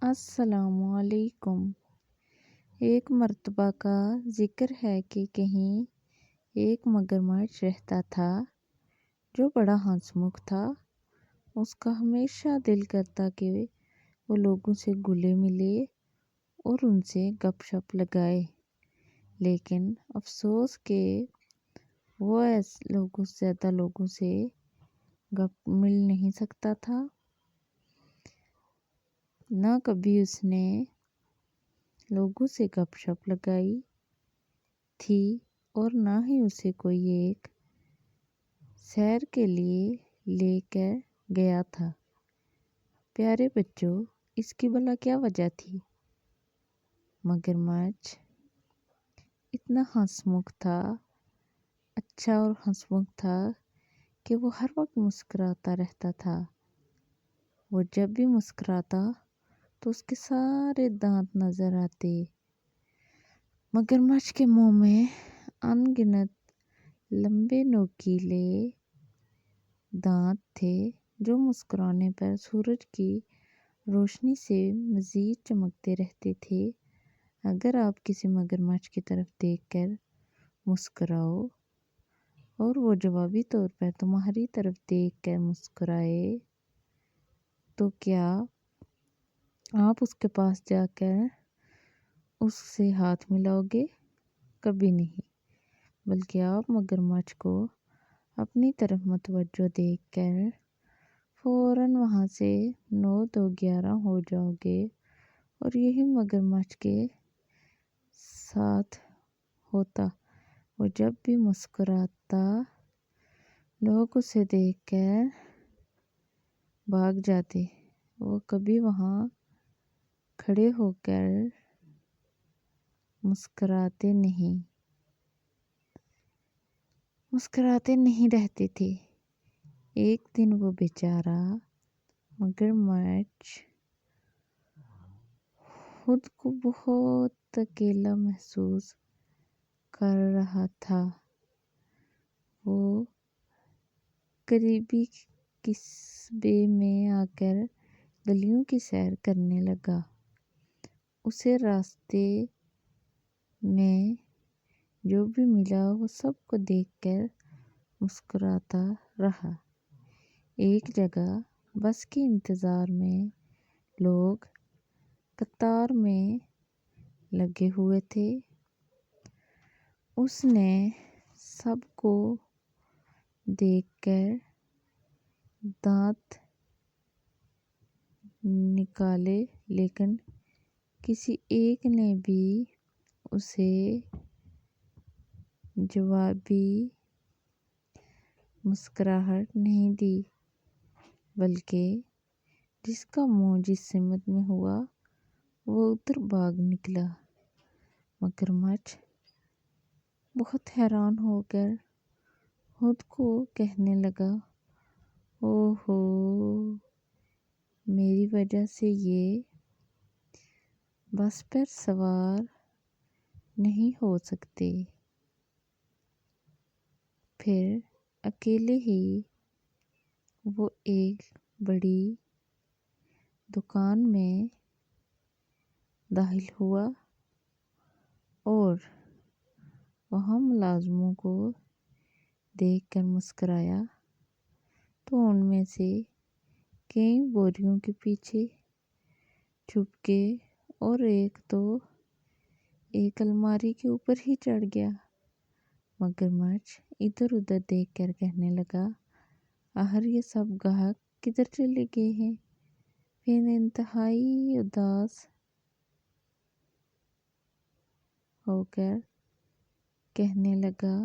السلام علیکم۔ ایک مرتبہ کا ذکر ہے کہ کہیں ایک مگرمچھ رہتا تھا جو بڑا ہنس مکھ تھا۔ اس کا ہمیشہ دل کرتا کہ وہ لوگوں سے گلے ملے اور ان سے گپ شپ لگائے، لیکن افسوس کہ وہ زیادہ لوگوں سے گپ مل نہیں سکتا تھا۔ نہ کبھی اس نے لوگوں سے گپ شپ لگائی تھی اور نہ ہی اسے کوئی ایک سیر کے لیے لے کر گیا تھا۔ پیارے بچوں، اس کی بھلا کیا وجہ تھی؟ مگرمچھ اتنا ہنس مکھ تھا، اچھا اور ہنس مکھ تھا کہ وہ ہر وقت مسکراتا رہتا تھا۔ وہ جب بھی مسکراتا تو اس کے سارے دانت نظر آتے۔ مگرمچھ کے منہ میں ان گنت لمبے نوکیلے دانت تھے جو مسکرانے پر سورج کی روشنی سے مزید چمکتے رہتے تھے۔ اگر آپ کسی مگرمچھ کی طرف دیکھ کر مسکراؤ اور وہ جوابی طور پر تمہاری طرف دیکھ کر مسکرائے تو کیا آپ اس کے پاس جا کر اس سے ہاتھ ملاؤ گے؟ کبھی نہیں، بلکہ آپ مگرمچھ کو اپنی طرف متوجہ دیکھ کر فوراً وہاں سے 9 2 11 ہو جاؤ گے۔ اور یہی مگرمچھ کے ساتھ ہوتا۔ وہ جب بھی مسکراتا لوگ اسے دیکھ کر بھاگ جاتے۔ وہ کبھی وہاں کھڑے ہو کر مسکراتے نہیں رہتے تھے۔ ایک دن وہ بیچارہ مگرمچھ خود کو بہت اکیلا محسوس کر رہا تھا۔ وہ قریبی قصبے میں آ کر گلیوں کی سیر کرنے لگا۔ اسے راستے میں جو بھی ملا وہ سب کو دیکھ کر مسکراتا رہا۔ ایک جگہ بس کے انتظار میں لوگ قطار میں لگے ہوئے تھے۔ اس نے سب کو دیکھ کر دانت نکالے، لیکن کسی ایک نے بھی اسے جوابی مسکراہٹ نہیں دی، بلکہ جس کا منہ جس سمت میں ہوا وہ ادھر بھاگ نکلا۔ مگرمچھ بہت حیران ہو کر خود کو کہنے لگا، اوہ ہو، میری وجہ سے یہ بس پر سوار نہیں ہو سکتے۔ پھر اکیلے ہی وہ ایک بڑی دکان میں داخل ہوا اور وہاں ملازموں کو دیکھ کر مسکرایا تو ان میں سے کئی بوریوں کے پیچھے چھپ گئے اور ایک تو ایک الماری کے اوپر ہی چڑھ گیا۔ مگرمچھ ادھر ادھر دیکھ کر کہنے لگا، آخر یہ سب گاہک کدھر چلے گئے ہیں؟ پھر انتہائی اداس ہو کر کہنے لگا،